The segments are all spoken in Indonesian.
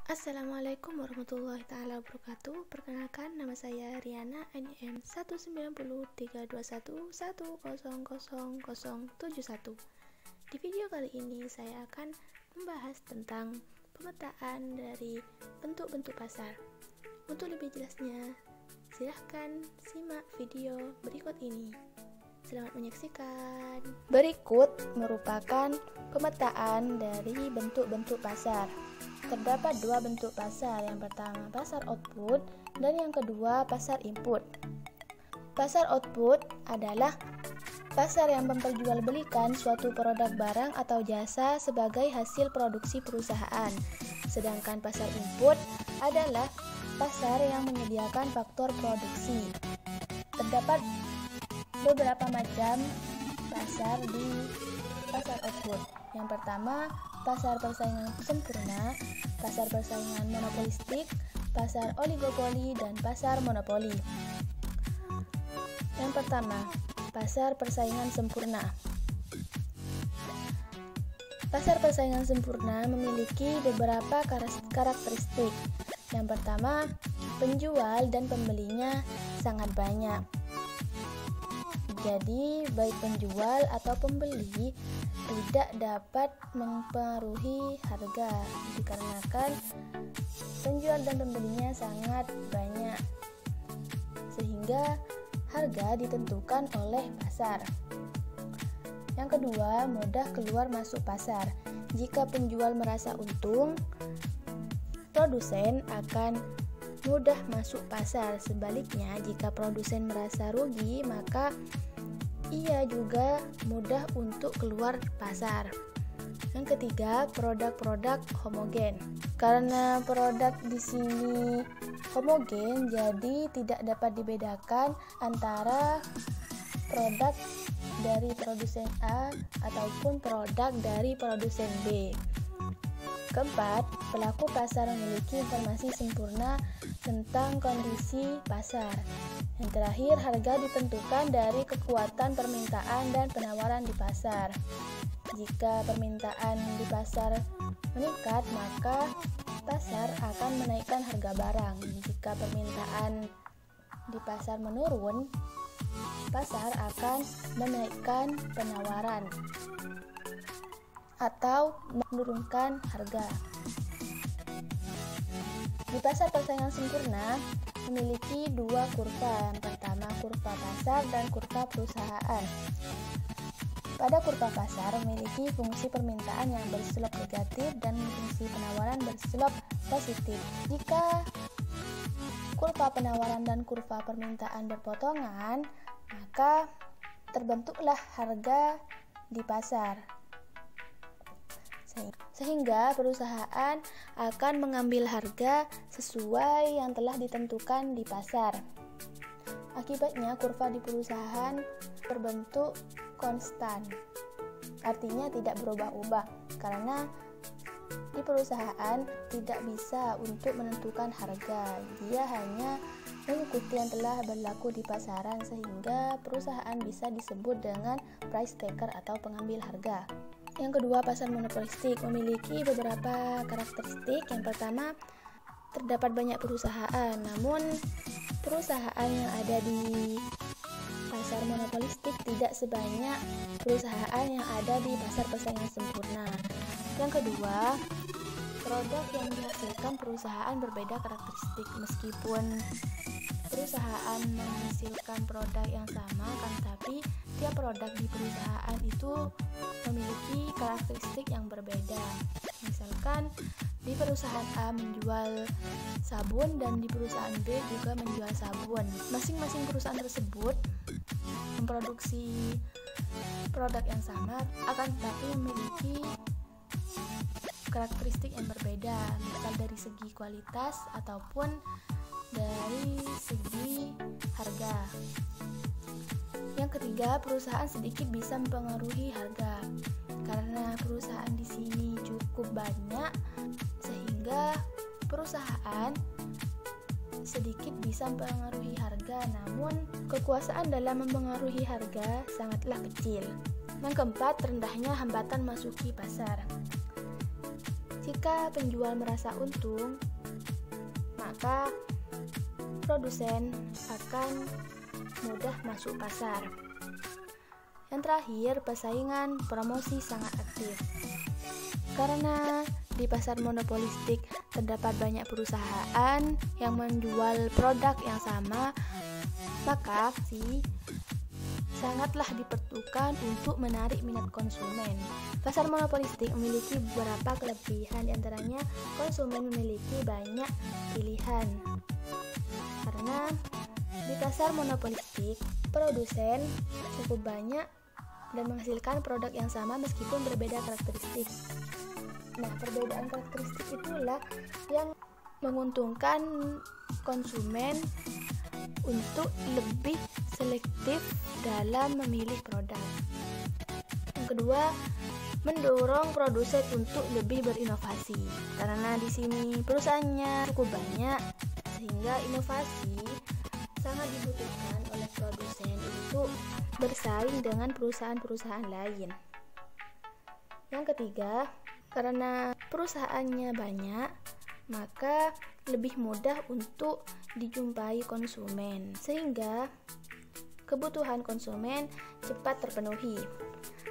Assalamualaikum warahmatullahi taala wabarakatuh. Perkenalkan, nama saya Riana, NIM 1903221000071. Di video kali ini saya akan membahas tentang pemetaan dari bentuk-bentuk pasar. Untuk lebih jelasnya, silahkan simak video berikut ini. Selamat menyaksikan. Berikut merupakan pemetaan dari bentuk-bentuk pasar. Terdapat dua bentuk pasar, yang pertama pasar output dan yang kedua pasar input. Pasar output adalah pasar yang memperjualbelikan suatu produk barang atau jasa sebagai hasil produksi perusahaan. Sedangkan pasar input adalah pasar yang menyediakan faktor produksi. Terdapat beberapa macam pasar di pasar output. Yang pertama, pasar persaingan sempurna, pasar persaingan monopolistik, pasar oligopoli, dan pasar monopoli. Yang pertama, pasar persaingan sempurna. Pasar persaingan sempurna memiliki beberapa karakteristik. Yang pertama, penjual dan pembelinya sangat banyak. Jadi, baik penjual atau pembeli tidak dapat mempengaruhi harga dikarenakan penjual dan pembelinya sangat banyak, sehingga harga ditentukan oleh pasar. Yang kedua, mudah keluar masuk pasar. Jika penjual merasa untung, produsen akan mudah masuk pasar. Sebaliknya, jika produsen merasa rugi, maka ia juga mudah untuk keluar pasar. Yang ketiga, produk-produk homogen. Karena produk di sini homogen, jadi tidak dapat dibedakan antara produk dari produsen A ataupun produk dari produsen B. Keempat, pelaku pasar memiliki informasi sempurna tentang kondisi pasar. Yang terakhir, harga ditentukan dari kekuatan permintaan dan penawaran di pasar. Jika permintaan di pasar meningkat, maka pasar akan menaikkan harga barang. Jika permintaan di pasar menurun, pasar akan menaikkan penawaran atau menurunkan harga. Di pasar persaingan sempurna memiliki dua kurva. Yang pertama, kurva pasar dan kurva perusahaan. Pada kurva pasar memiliki fungsi permintaan yang berselop negatif dan fungsi penawaran berselop positif. Jika kurva penawaran dan kurva permintaan berpotongan, maka terbentuklah harga di pasar. Sehingga perusahaan akan mengambil harga sesuai yang telah ditentukan di pasar. Akibatnya, kurva di perusahaan berbentuk konstan, artinya tidak berubah-ubah, karena di perusahaan tidak bisa untuk menentukan harga. Dia hanya mengikuti yang telah berlaku di pasaran, sehingga perusahaan bisa disebut dengan price taker atau pengambil harga. Yang kedua, pasar monopolistik memiliki beberapa karakteristik. Yang pertama, terdapat banyak perusahaan, namun perusahaan yang ada di pasar monopolistik tidak sebanyak perusahaan yang ada di pasar persaingan sempurna. Yang kedua, produk yang dihasilkan perusahaan berbeda karakteristik. Meskipun perusahaan menghasilkan produk yang sama, tapi tiap produk di perusahaan itu memiliki karakteristik yang berbeda. Misalkan di perusahaan A menjual sabun dan di perusahaan B juga menjual sabun. Masing-masing perusahaan tersebut memproduksi produk yang sama, akan tetapi memiliki karakteristik yang berbeda, misal dari segi kualitas ataupun dari segi harga. Yang ketiga, perusahaan sedikit bisa mempengaruhi harga. Karena perusahaan di sini cukup banyak, sehingga perusahaan sedikit bisa mempengaruhi harga, namun kekuasaan dalam mempengaruhi harga sangatlah kecil. Yang keempat, rendahnya hambatan masuki pasar. Jika penjual merasa untung, maka produsen akan mudah masuk pasar. Yang terakhir, persaingan promosi sangat aktif. Karena di pasar monopolistik terdapat banyak perusahaan yang menjual produk yang sama, maka sangatlah diperlukan untuk menarik minat konsumen. Pasar monopolistik memiliki beberapa kelebihan, diantaranya konsumen memiliki banyak pilihan. Karena di pasar monopolistik, produsen cukup banyak dan menghasilkan produk yang sama meskipun berbeda karakteristik. Nah, perbedaan karakteristik itulah yang menguntungkan konsumen untuk lebih selektif dalam memilih produk. Yang kedua, mendorong produsen untuk lebih berinovasi. Karena di sini perusahaannya cukup banyak, sehingga inovasi sangat dibutuhkan oleh produsen untuk bersaing dengan perusahaan-perusahaan lain. Yang ketiga, karena perusahaannya banyak, maka lebih mudah untuk dijumpai konsumen, sehingga kebutuhan konsumen cepat terpenuhi.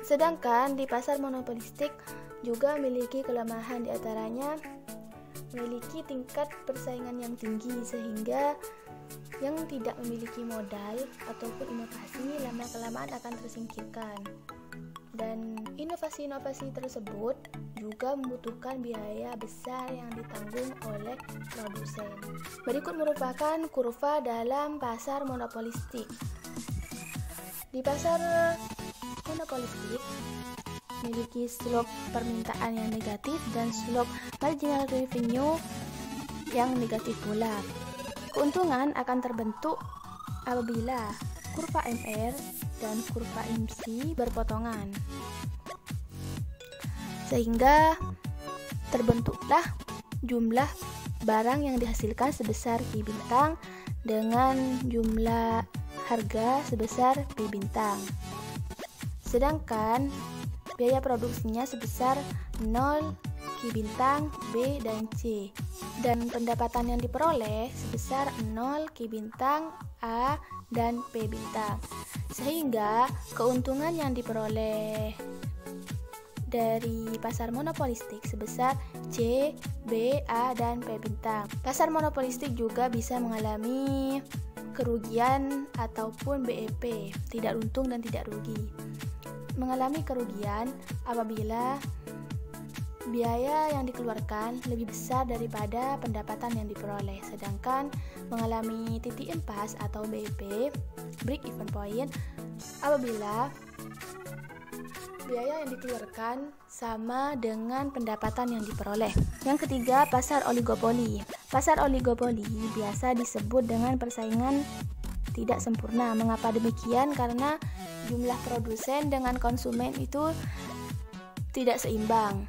Sedangkan di pasar monopolistik juga memiliki kelemahan, diantaranya memiliki tingkat persaingan yang tinggi, sehingga yang tidak memiliki modal ataupun inovasi lama-kelamaan akan tersingkirkan. Dan inovasi-inovasi tersebut juga membutuhkan biaya besar yang ditanggung oleh produsen. Berikut merupakan kurva dalam pasar monopolistik. Di pasar monopolistik memiliki slope permintaan yang negatif dan slope marginal revenue yang negatif pula. Keuntungan akan terbentuk apabila kurva MR dan kurva MC berpotongan, sehingga terbentuklah jumlah barang yang dihasilkan sebesar Q bintang dengan jumlah harga sebesar P bintang. Sedangkan biaya produksinya sebesar 0 Q bintang, B, dan C. Dan pendapatan yang diperoleh sebesar 0 Q bintang, A, dan P bintang. Sehingga keuntungan yang diperoleh dari pasar monopolistik sebesar C, B, A, dan P bintang. Pasar monopolistik juga bisa mengalami kerugian ataupun BEP, tidak untung dan tidak rugi. Mengalami kerugian apabila biaya yang dikeluarkan lebih besar daripada pendapatan yang diperoleh, sedangkan mengalami titik impas atau BEP, break even point, apabila biaya yang dikeluarkan sama dengan pendapatan yang diperoleh. Yang ketiga, pasar oligopoli. Pasar oligopoli biasa disebut dengan persaingan tidak sempurna. Mengapa demikian? Karena jumlah produsen dengan konsumen itu tidak seimbang.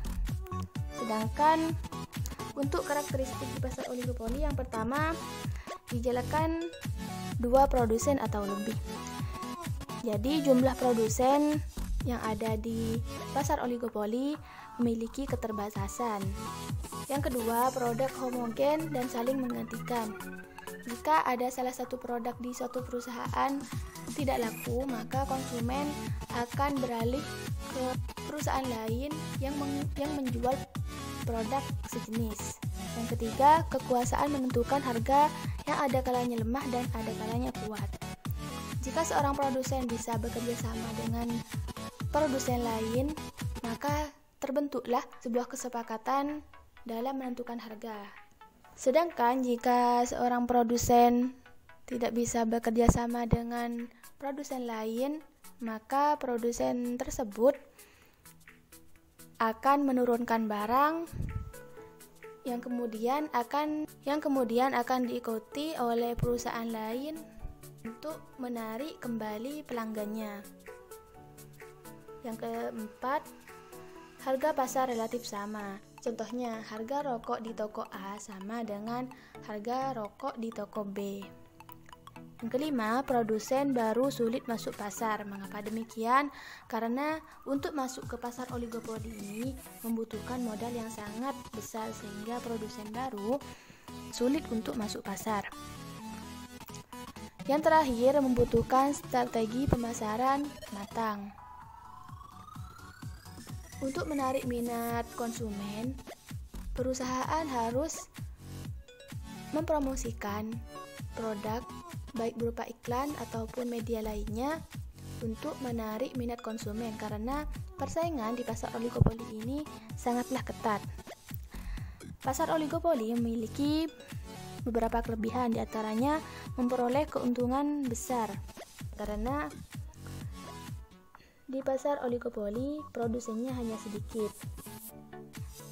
Sedangkan untuk karakteristik di pasar oligopoli, yang pertama dijelaskan 2 produsen atau lebih. Jadi jumlah produsen yang ada di pasar oligopoli memiliki keterbatasan. Yang kedua, produk homogen dan saling menggantikan. Jika ada salah satu produk di suatu perusahaan tidak laku, maka konsumen akan beralih ke perusahaan lain yang menjual produk sejenis. Yang ketiga, kekuasaan menentukan harga yang ada kalanya lemah dan ada kalanya kuat. Jika seorang produsen bisa bekerja sama dengan produsen lain, maka terbentuklah sebuah kesepakatan dalam menentukan harga. Sedangkan jika seorang produsen tidak bisa bekerja sama dengan produsen lain, maka produsen tersebut akan menurunkan barang yang kemudian akan diikuti oleh perusahaan lain untuk menarik kembali pelanggannya. Yang keempat, harga pasar relatif sama. Contohnya, harga rokok di toko A sama dengan harga rokok di toko B. Yang kelima, produsen baru sulit masuk pasar. Mengapa demikian? Karena untuk masuk ke pasar oligopoli ini membutuhkan modal yang sangat besar sehingga produsen baru sulit untuk masuk pasar. Yang terakhir, membutuhkan strategi pemasaran matang. Untuk menarik minat konsumen, perusahaan harus mempromosikan produk baik berupa iklan ataupun media lainnya untuk menarik minat konsumen, karena persaingan di pasar oligopoli ini sangatlah ketat. Pasar oligopoli memiliki beberapa kelebihan, diantaranya memperoleh keuntungan besar karena di pasar oligopoli produsennya hanya sedikit.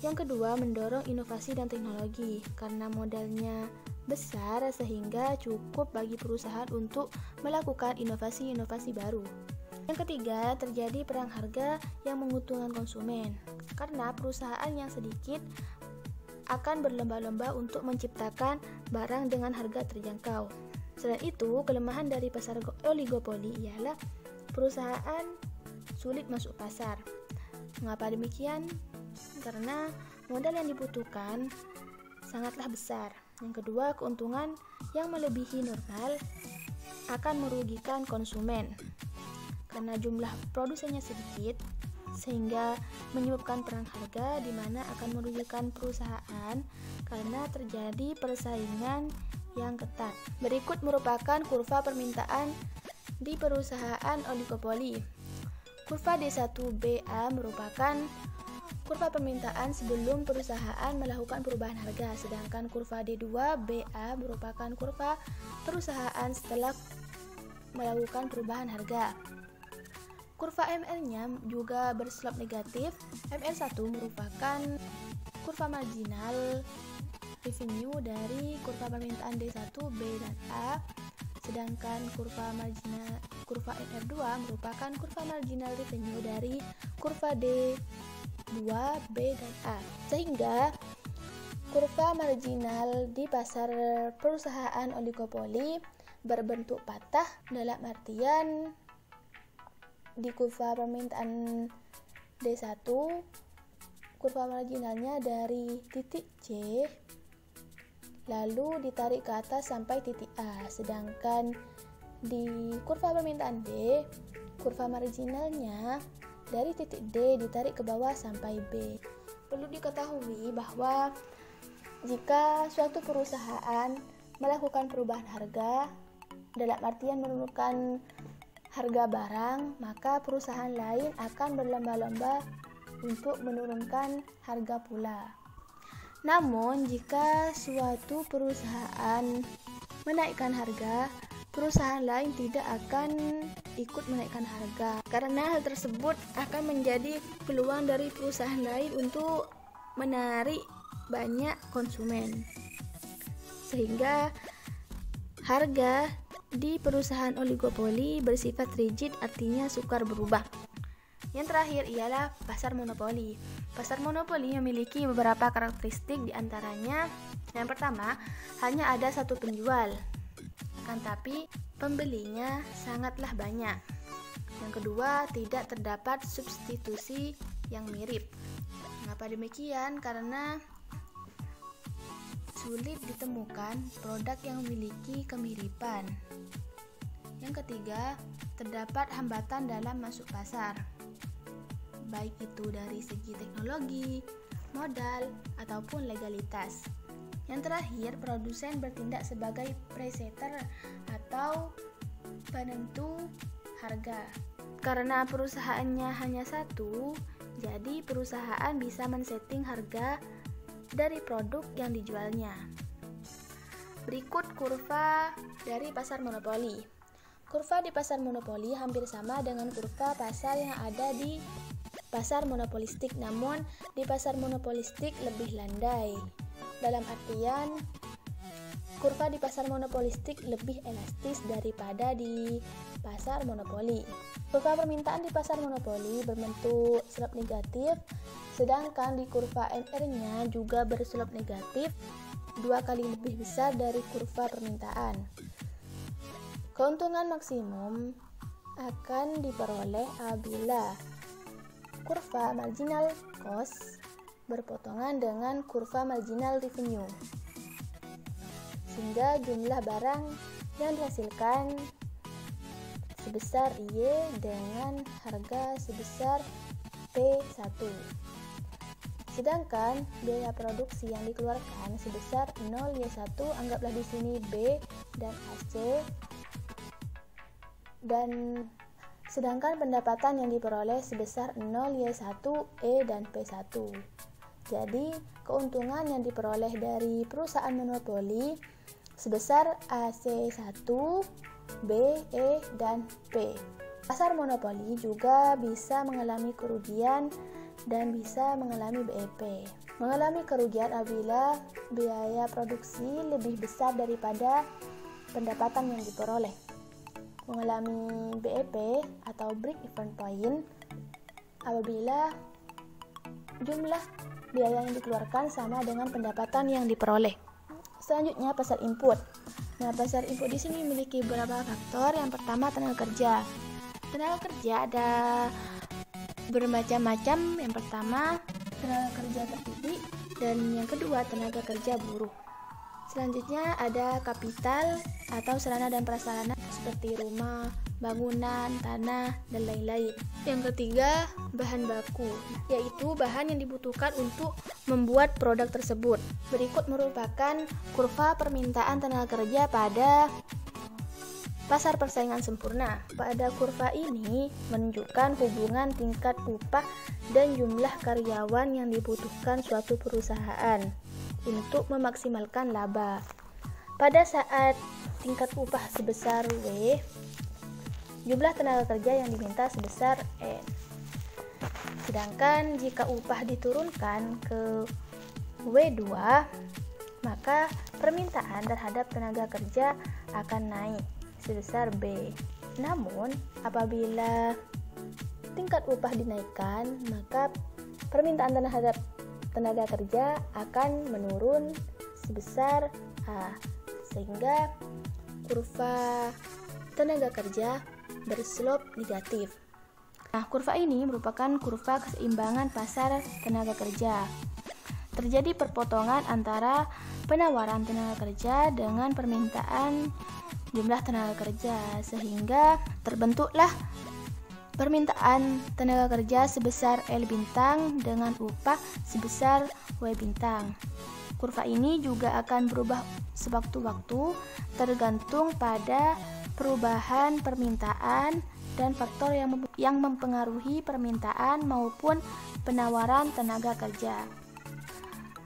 Yang kedua, mendorong inovasi dan teknologi karena modalnya besar sehingga cukup bagi perusahaan untuk melakukan inovasi-inovasi baru. Yang ketiga, terjadi perang harga yang menguntungkan konsumen karena perusahaan yang sedikit akan berlomba-lomba untuk menciptakan barang dengan harga terjangkau. Selain itu, kelemahan dari pasar oligopoli ialah perusahaan sulit masuk pasar. Mengapa demikian? Karena modal yang dibutuhkan sangatlah besar. Yang kedua, keuntungan yang melebihi normal akan merugikan konsumen karena jumlah produsennya sedikit sehingga menyebabkan perang harga di mana akan merugikan perusahaan karena terjadi persaingan yang ketat. Berikut merupakan kurva permintaan di perusahaan oligopoli. Kurva D1BA merupakan kurva permintaan sebelum perusahaan melakukan perubahan harga, sedangkan kurva D2BA merupakan kurva perusahaan setelah melakukan perubahan harga. Kurva ML-nya juga berslop negatif. ML1 merupakan kurva marginal revenue dari kurva permintaan D1, B, dan A, sedangkan kurva MR2 merupakan kurva marginal revenue dari kurva D2, B, dan A. Sehingga kurva marginal di pasar perusahaan oligopoli berbentuk patah, dalam artian di kurva permintaan D1 kurva marginalnya dari titik C lalu ditarik ke atas sampai titik A, sedangkan di kurva permintaan D kurva marginalnya dari titik D ditarik ke bawah sampai B. Perlu diketahui bahwa jika suatu perusahaan melakukan perubahan harga dalam artian menurunkan harga barang, maka perusahaan lain akan berlomba-lomba untuk menurunkan harga pula. Namun, jika suatu perusahaan menaikkan harga, perusahaan lain tidak akan ikut menaikkan harga, karena hal tersebut akan menjadi peluang dari perusahaan lain untuk menarik banyak konsumen, sehingga harga di perusahaan oligopoli bersifat rigid, artinya sukar berubah. Yang terakhir ialah pasar monopoli. Pasar monopoli memiliki beberapa karakteristik, diantaranya yang pertama, hanya ada satu penjual, akan tapi pembelinya sangatlah banyak. Yang kedua, tidak terdapat substitusi yang mirip. Mengapa demikian? Karena sulit ditemukan produk yang memiliki kemiripan. Yang ketiga, terdapat hambatan dalam masuk pasar, baik itu dari segi teknologi, modal, ataupun legalitas. Yang terakhir, produsen bertindak sebagai presetter atau penentu harga. Karena perusahaannya hanya satu, jadi perusahaan bisa men-setting harga dari produk yang dijualnya. Berikut kurva dari pasar monopoli. Kurva di pasar monopoli hampir sama dengan kurva pasar yang ada di pasar monopolistik, namun di pasar monopolistik lebih landai. Dalam artian, kurva di pasar monopolistik lebih elastis daripada di pasar monopoli. Kurva permintaan di pasar monopoli berbentuk slop negatif, sedangkan di kurva MR-nya juga berslop negatif 2 kali lebih besar dari kurva permintaan. Keuntungan maksimum akan diperoleh apabila kurva marginal cost berpotongan dengan kurva marginal revenue, sehingga jumlah barang yang dihasilkan sebesar Y dengan harga sebesar P1. Sedangkan biaya produksi yang dikeluarkan sebesar 0Y1, anggaplah di sini B dan AC, dan sedangkan pendapatan yang diperoleh sebesar 0Y1, E dan P1. Jadi, keuntungan yang diperoleh dari perusahaan monopoli sebesar AC1, B, E, dan P. Pasar monopoli juga bisa mengalami kerugian dan bisa mengalami BEP. Mengalami kerugian apabila biaya produksi lebih besar daripada pendapatan yang diperoleh. Mengalami BEP atau break even point apabila jumlah biaya yang dikeluarkan sama dengan pendapatan yang diperoleh. Selanjutnya, pasar input. Nah, pasar input di sini memiliki beberapa faktor. Yang pertama, tenaga kerja. Tenaga kerja ada bermacam-macam. Yang pertama, tenaga kerja terdidik, dan yang kedua, tenaga kerja buruh. Selanjutnya ada kapital atau sarana dan prasarana seperti rumah, bangunan, tanah, dan lain-lain. Yang ketiga, bahan baku, yaitu bahan yang dibutuhkan untuk membuat produk tersebut. Berikut merupakan kurva permintaan tenaga kerja pada pasar persaingan sempurna. Pada kurva ini menunjukkan hubungan tingkat upah dan jumlah karyawan yang dibutuhkan suatu perusahaan untuk memaksimalkan laba. Pada saat tingkat upah sebesar W, jumlah tenaga kerja yang diminta sebesar N. Sedangkan jika upah diturunkan ke W2, maka permintaan terhadap tenaga kerja akan naik sebesar B. Namun, apabila tingkat upah dinaikkan, maka permintaan terhadap tenaga kerja akan menurun sebesar A, sehingga kurva tenaga kerja berslope negatif. Nah, kurva ini merupakan kurva keseimbangan pasar tenaga kerja. Terjadi perpotongan antara penawaran tenaga kerja dengan permintaan jumlah tenaga kerja, sehingga terbentuklah permintaan tenaga kerja sebesar L bintang dengan upah sebesar W bintang. Kurva ini juga akan berubah sewaktu-waktu tergantung pada perubahan permintaan dan faktor yang mempengaruhi permintaan maupun penawaran tenaga kerja.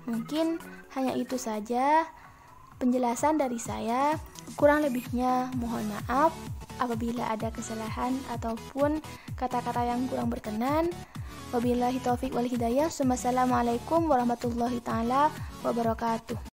Mungkin hanya itu saja penjelasan dari saya. Kurang lebihnya mohon maaf apabila ada kesalahan ataupun kata-kata yang kurang berkenan. Wabillahi taufiq wal hidayah. Wassalamualaikum warahmatullahi taala wabarakatuh.